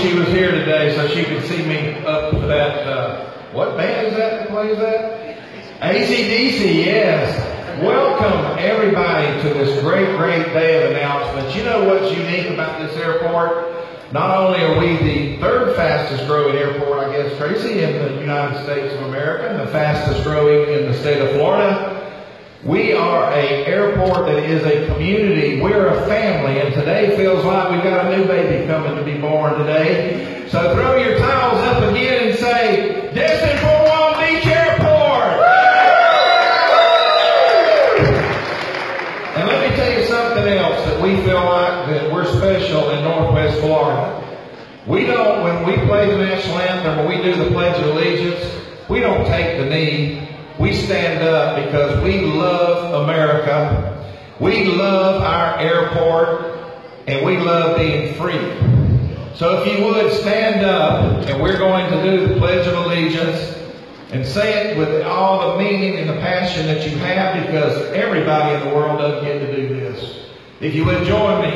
she was here today so she could see me up to that, what band is that plays that? AC/DC, yes. Welcome everybody to this great day of announcements. You know what's unique about this airport? Not only are we the third fastest growing airport, I guess, Tracy, in the United States of America, and the fastest growing in the state of Florida, we are an airport that is a community. We're a family, and today feels like we've got a new baby coming to be born today. So throw your towels up again and say, Destin-Fort Long Beach Airport! And let me tell you something else that we feel like that we're special in Northwest Florida. We don't, when we play the national anthem or we do the Pledge of Allegiance, we don't take the knee. We stand up because we love America. We love our airport and we love being free. So if you would stand up, and we're going to do the Pledge of Allegiance and say it with all the meaning and the passion that you have, because everybody in the world doesn't get to do this. If you would join me,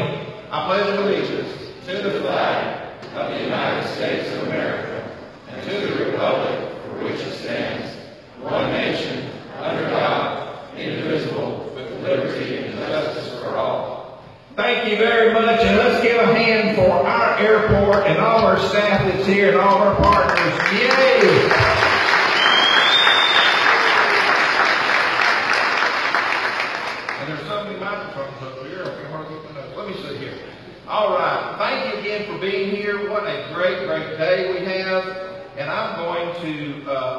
I pledge allegiance to the flag of the United States of America and to the republic for which it stands, one nation, under God, indivisible, with liberty and justice for all. Thank you very much, and let's give a hand for our airport and all our staff that's here and all of our partners. Yay! And there's so many microphones up here, I can hardly get my nose. Let me see here. All right, thank you again for being here. What a great day we have. And I'm going to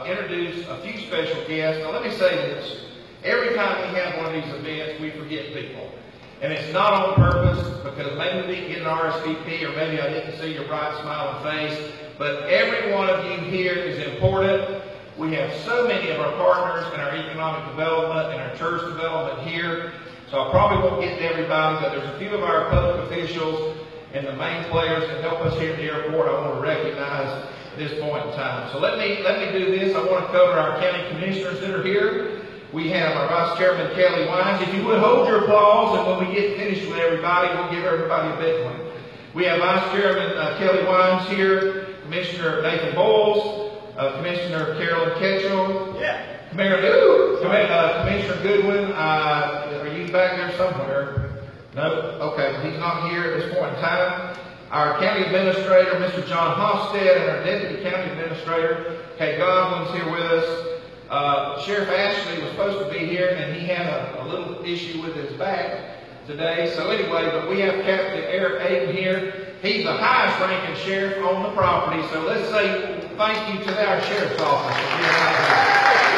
introduce a few special guests. Now let me say this. Every time we have one of these events, we forget people. And it's not on purpose, because maybe we didn't get an RSVP, or maybe I didn't see your bright smiling face. But every one of you here is important. We have so many of our partners in our economic development and our church development here. So I probably won't get to everybody, but there's a few of our public officials and the main players that help us here at the airport I want to recognize at this point in time. So let me do this. I want to cover our county commissioners that are here. We have our Vice Chairman Kelly Wines. If you would hold your applause, and when we get finished with everybody, we'll give everybody a big one. We have Vice Chairman Kelly Wines here, Commissioner Nathan Bowles, Commissioner Carolyn Ketchell, Commissioner Goodwin. Are you back there somewhere? No? Okay, he's not here at this point in time. Our County Administrator, Mr. John Hofstad, and our Deputy County Administrator, Kay Godwin's here with us. Sheriff Ashley was supposed to be here, and he had a little issue with his back today. So anyway, but we have Captain Eric Aiden here. He's the highest ranking sheriff on the property. So let's say thank you to our Sheriff's Office for being out here.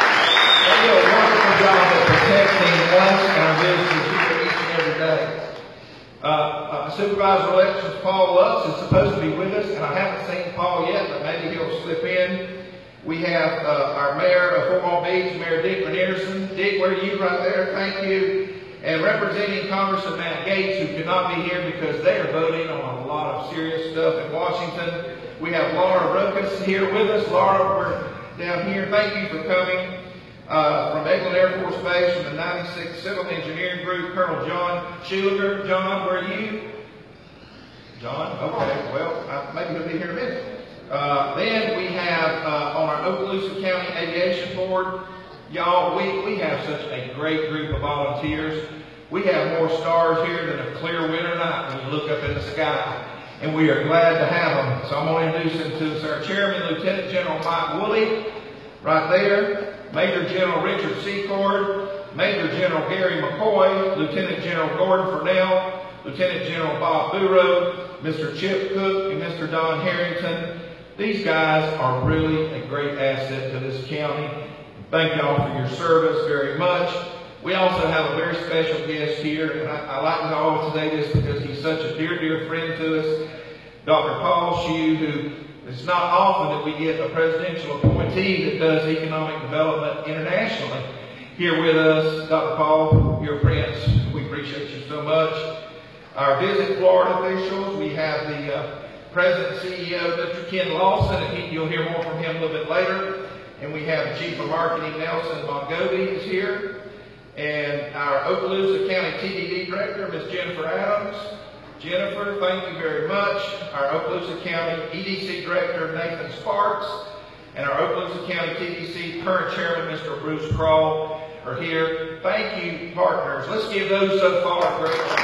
They do a wonderful job of protecting us and our visitors here each and every day. Supervisor Elections Paul Lutz is supposed to be with us, and I haven't seen Paul yet, but maybe he'll slip in. We have our Mayor of Fort Walton Beach, Mayor Dick Anderson. Dick, where are you right there? Thank you. And representing Congressman Matt Gates, who could not be here because they are voting on a lot of serious stuff in Washington. We have Laura Ruckus here with us. Laura, we're down here. Thank you for coming. From Eglin Air Force Base, from the 96th Civil Engineering Group, Colonel John Schuliger. John, where are you? John? Okay, well, maybe he'll be here in a minute. Then we have on our Okaloosa County Aviation Board, y'all, we have such a great group of volunteers. We have more stars here than a clear winter night when you look up in the sky. And we are glad to have them. So I'm going to introduce them to us. Our Chairman, Lieutenant General Mike Woolley, right there. Major General Richard Secord, Major General Gary McCoy, Lieutenant General Gordon Furnell, Lieutenant General Bob Bureau, Mr. Chip Cook, and Mr. Don Harrington. These guys are really a great asset to this county. Thank y'all for your service very much. We also have a very special guest here, and I like to always say this because he's such a dear friend to us, Dr. Paul Shue, who it's not often that we get a presidential appointee that does economic development internationally. Here with us, Dr. Paul, you're a prince. We appreciate you so much. Our Visit Florida officials, we have the President and CEO, Mr. Ken Lawson, and you'll hear more from him a little bit later. And we have Chief of Marketing, Nelson Mongovi is here. And our Okaloosa County TDD Director, Ms. Jennifer Adams. Jennifer, thank you very much. Our Okaloosa County EDC Director, Nathan Sparks, and our Okaloosa County TDC current Chairman, Mr. Bruce Kroll, are here. Thank you, partners. Let's give those so far a great round.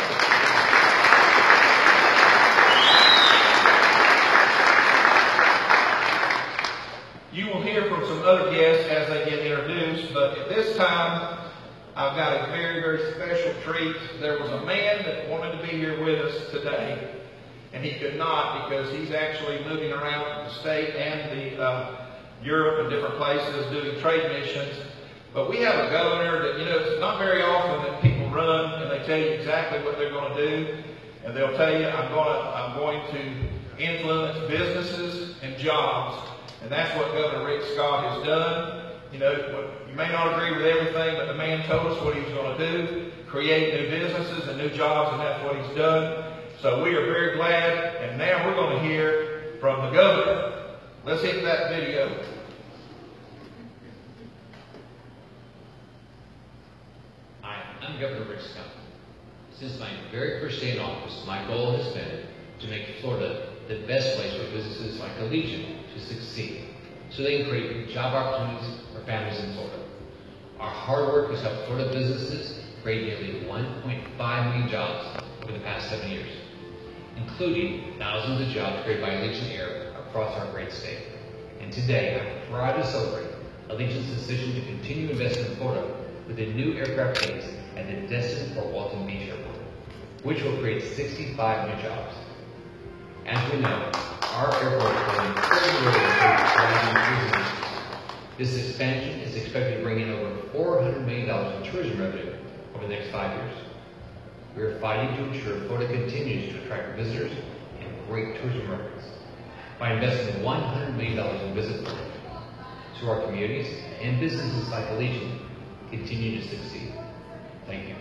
You will hear from some other guests as they get introduced, but at this time, I've got a very, very special treat. There was a man that wanted to be here with us today, and he could not because he's actually moving around the state and the Europe and different places doing trade missions. But we have a governor that, it's not very often that people run and they tell you exactly what they're going to do, and they'll tell you, I'm going to influence businesses and jobs. And that's what Governor Rick Scott has done. You may not agree with everything, but the man told us what he was going to do, create new businesses and new jobs, and that's what he's done. So we are very glad, and now we're going to hear from the governor. Let's hit that video. Hi, I'm Governor Rick Scott. Since my very first day in office, my goal has been to make Florida the best place for businesses like Allegiant to succeed, so they can create job opportunities for families in Florida. Our hard work has helped Florida businesses create nearly 1.5 million jobs over the past 7 years, including thousands of jobs created by Allegiant Air across our great state. And today, I'm proud to celebrate Allegiant's decision to continue investing in Florida with a new aircraft base at the destin-fort Walton Beach Airport, which will create 65 new jobs. As we know, our airport is playing a critical role in tourism. This expansion is expected to bring in over $400 million in tourism revenue over the next 5 years. We are fighting to ensure Florida continues to attract visitors and great tourism markets by investing $100 million in visit Florida, so our communities and businesses like Allegiant continue to succeed. Thank you.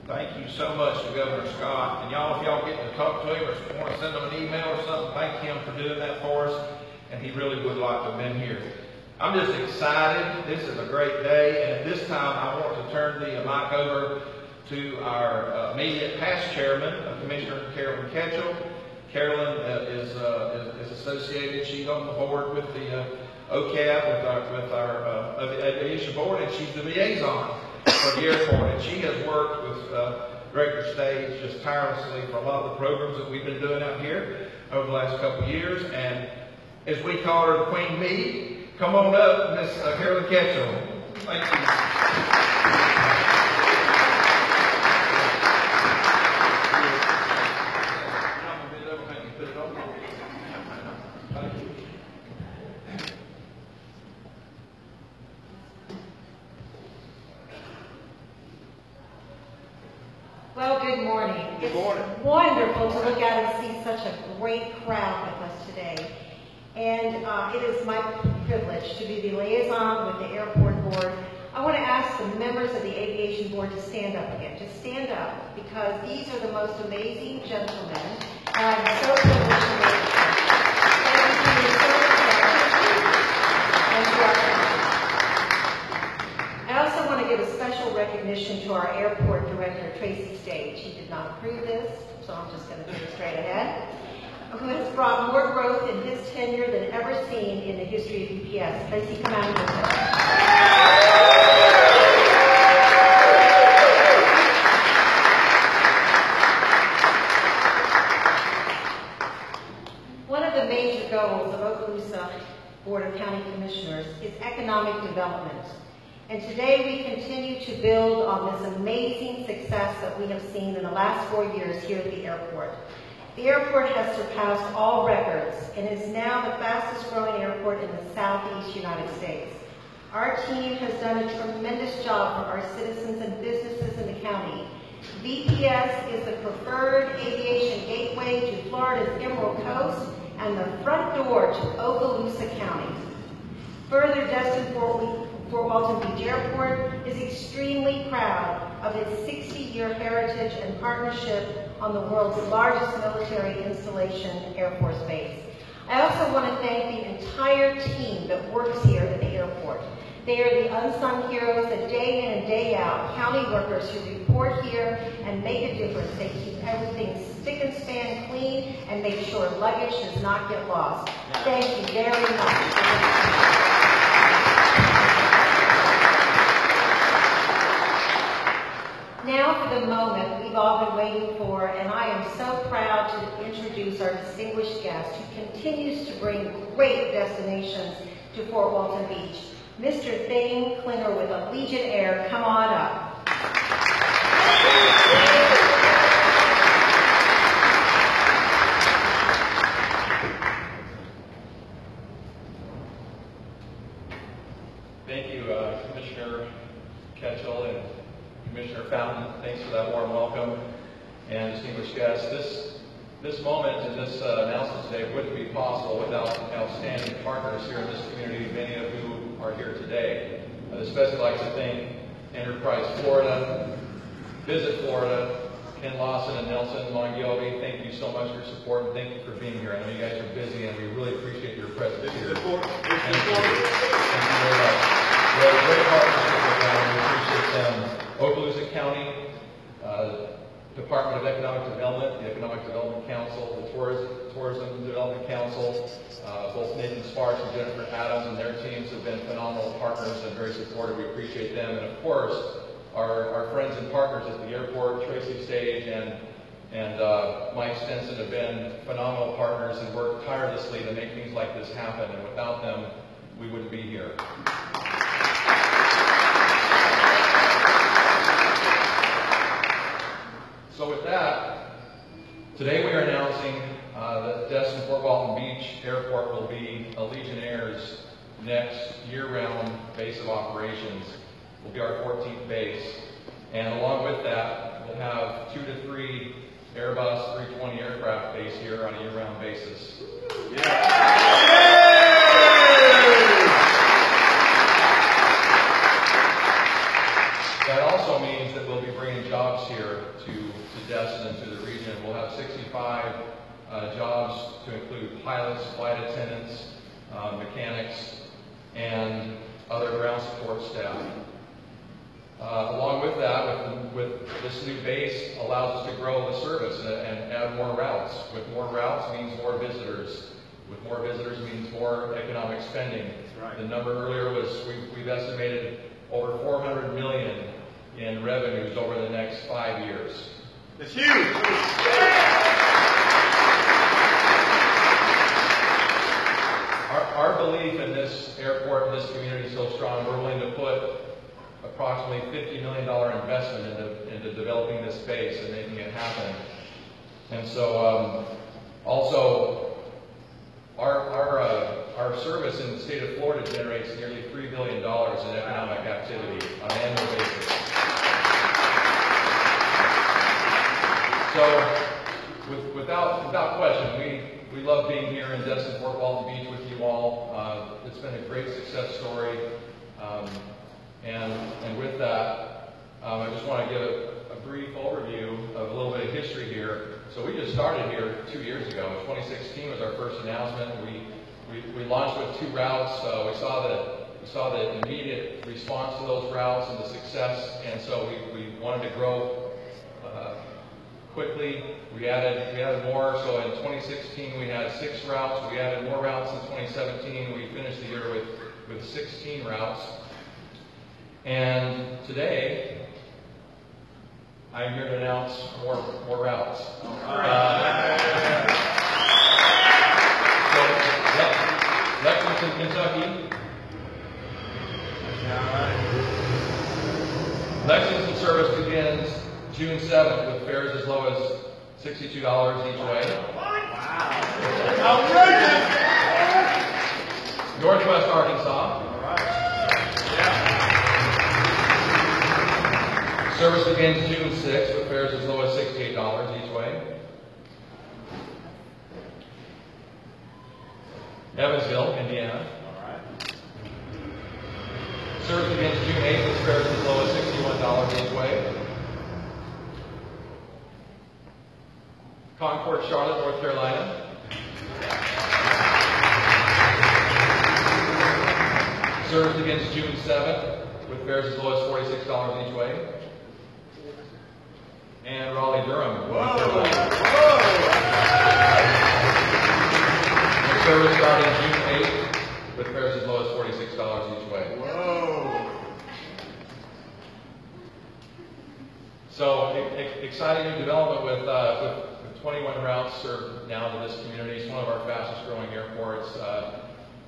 Thank you so much to Governor Scott. And y'all, if y'all get to talk to him or want to send him an email or something, thank him for doing that for us. And he really would like to have been here. I'm just excited. This is a great day. And at this time, I want to turn the mic over to our immediate past chairman, Commissioner Carolyn Ketchell. Carolyn is associated. She's on the board with the OCAB, with our aviation board, and she's the liaison for the airport. And she has worked with Director Stage just tirelessly for a lot of the programs that we've been doing out here over the last couple of years. And as we call her the Queen Bee, come on up, Miss Carolyn Ketchell. Thank you. Well, good morning. It's wonderful to look out and see such a great crowd with us today. And it is my privilege to be the liaison with the airport board. I want to ask the members of the aviation board to stand up again. Just stand up, because these are the most amazing gentlemen. And I'm so privileged to meet them. Thank you so much. And to our country. I also want to give a special recognition to our airport director, Tracy Stage. He did not approve this, so I'm just going to do it straight ahead. Who has brought more growth in his tenure than ever seen in the history of VPS. Tracy, come out with us. One of the major goals of Okaloosa Board of County Commissioners is economic development. And today we continue to build on this amazing success that we have seen in the last 4 years here at the airport. The airport has surpassed all records and is now the fastest growing airport in the Southeast United States. Our team has done a tremendous job for our citizens and businesses in the county. VPS is the preferred aviation gateway to Florida's Emerald Coast and the front door to Okaloosa County. Further, destin-fort Walton Beach Airport is extremely proud of its 60-year heritage and partnership on the world's largest military installation, Air Force Base. I also want to thank the entire team that works here at the airport. They are the unsung heroes that day in and day out, county workers who report here and make a difference. They keep everything spick and span clean and make sure luggage does not get lost. Thank you very much. Now for the moment we've all been waiting for, and I am so proud to introduce our distinguished guest who continues to bring great destinations to Fort Walton Beach. Mr. Thane Klinger with Allegiant Air, come on up. Thank you, Commissioner Ketchel and Commissioner Fountain. Thanks for that warm welcome. And distinguished guests, this moment and this announcement today wouldn't be possible without outstanding partners here in this community, many of who are here today. I'd especially like to thank Enterprise Florida, Visit Florida, Ken Lawson and Nelson Mongiovi. Thank you so much for your support and thank you for being here. I know you guys are busy and we really appreciate your presence here. Thank you very much. We have a great partnership with them. We appreciate them. Okaloosa County, Department of Economic Development, the Economic Development Council, the Tourism Development Council, both Nathan Sparks and Jennifer Adams and their teams have been phenomenal partners and very supportive. We appreciate them. And of course, our friends and partners at the airport, Tracy Stage and Mike Stenson have been phenomenal partners and worked tirelessly to make things like this happen. And without them, we wouldn't be here. So with that, today we are announcing that Destin-Fort Walton Beach Airport will be Allegiant Air's next year-round base of operations. Will be our 14th base. And along with that, we'll have 2 to 3 Airbus 320 aircraft based here on a year-round basis. That also means that we'll be bringing jobs here to Destin and to the region. We'll have 65 jobs to include pilots, flight attendants, mechanics, and other ground support staff. Along with that, with this new base allows us to grow the service and add more routes. With more routes means more visitors. With more visitors means more economic spending. Right. The number earlier was we've estimated over $400 million in revenues over the next 5 years. It's huge. Our belief in this airport and this community is so strong, we're willing to put approximately $50 million investment into developing this space and making it happen. And so also our service in the state of Florida generates nearly $3 billion in economic activity on an annual basis. So without question, we love being here in Destin-Fort Walton Beach with you all. It's been a great success story. And with that, I just want to give a brief overview of a little bit of history here. So we just started here 2 years ago. 2016 was our first announcement. We launched with 2 routes. We saw the immediate response to those routes and the success, and so we wanted to grow quickly. We added more. So in 2016 we had 6 routes. We added more routes in 2017. We finished the year with 16 routes. And today, I'm here to announce more routes. So, Lexington, Kentucky. Lexington service begins June 7th with fares as low as $62 each way. Wow. Northwest Arkansas. Service begins June 6th with fares as low as $68 each way. Evansville, Indiana. Service begins June 8th with fares as low as $61 each way. Concord, Charlotte, North Carolina. Service begins June 7th with fares as low as $46 each way. And Raleigh-Durham. Whoa! The service starting June 8th with fares as low as $46 each way. Whoa! So exciting new development with 21 routes served now to this community. It's one of our fastest growing airports,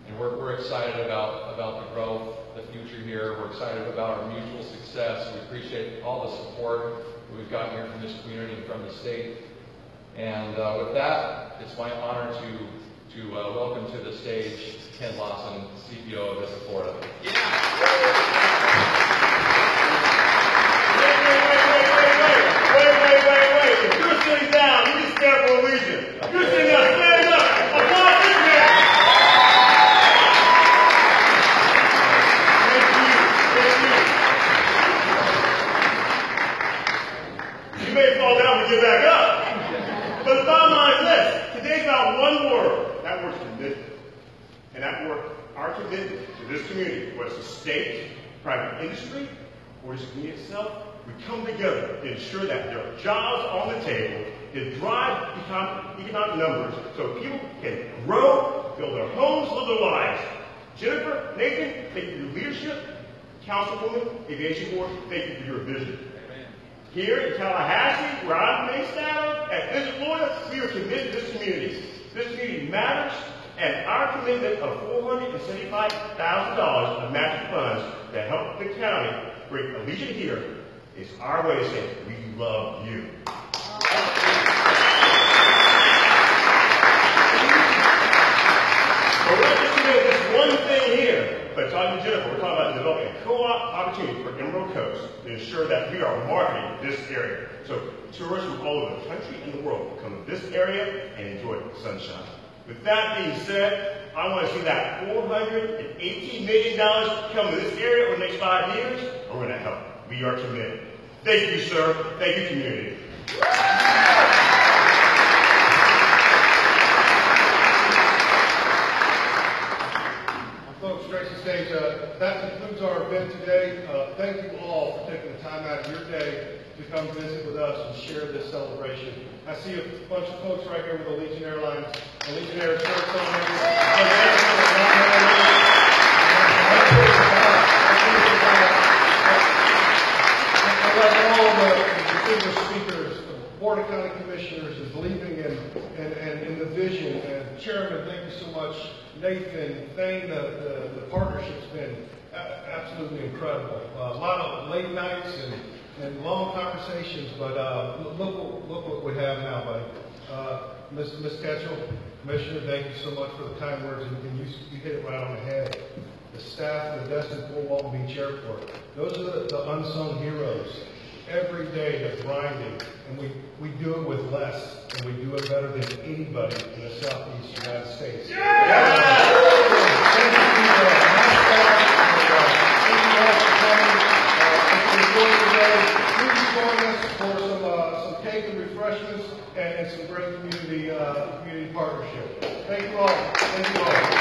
and we're excited about the growth, the future here. We're excited about our mutual success. We appreciate all the support we've gotten here from this community and from the state. And with that, it's my honor to welcome to the stage Ken Lawson, CPO of destin-fort. Wait. If you're sitting down, you can stand for Allegiant. If you're sitting up, stand up. Applaud this man. Thank you. You may fall down and get back up. But the bottom line is this. Today's about one word. That word's commitment. And that word, our commitment to this community, whether it's the state, private industry, or just the community itself, we come together to ensure that there are jobs on the table to drive economic numbers so people can grow, build their homes, live their lives. Jennifer, Nathan, thank you for your leadership. Councilwoman, Aviation Board, thank you for your vision. Amen. Here in Tallahassee, where I'm based out of, at Visit Florida, we are committed to this community. This community matters, and our commitment of $475,000 of matching funds to help the county bring Allegiant here is our way to say, we love you. So we're not just doing this one thing here, but talking to Jennifer, we're talking about developing a co-op opportunity for Emerald Coast to ensure that we are marketing this area. So tourists from all over the country and the world will come to this area and enjoy the sunshine. With that being said, I want to see that $418 million come to this area over the next 5 years, and we're going to help. We are committed. Thank you, sir. Thank you, community. Folks, Tracy stage, that concludes our event today. Thank you all for taking the time out of your day to come visit with us and share this celebration. I see a bunch of folks right here with Allegiant Airlines, Allegiant Air shirts on there. Like all the distinguished speakers, the Board of County Commissioners is believing in the vision. And Chairman, thank you so much. Nathan, Thane, the partnership's been absolutely incredible. A lot of late nights and long conversations, but look what we have now, buddy. Ms. Ketchel, Commissioner, thank you so much for the kind words, and you hit it right on the head. The staff of the destin-fort Walton Beach Airport, those are the unsung heroes. Every day they're grinding, and we do it with less, and we do it better than anybody in the Southeast United States. Yeah! Thank you all for coming. If you enjoyed today, please join us for some cake and refreshments and some great community partnership. Thank you all. Thank you all.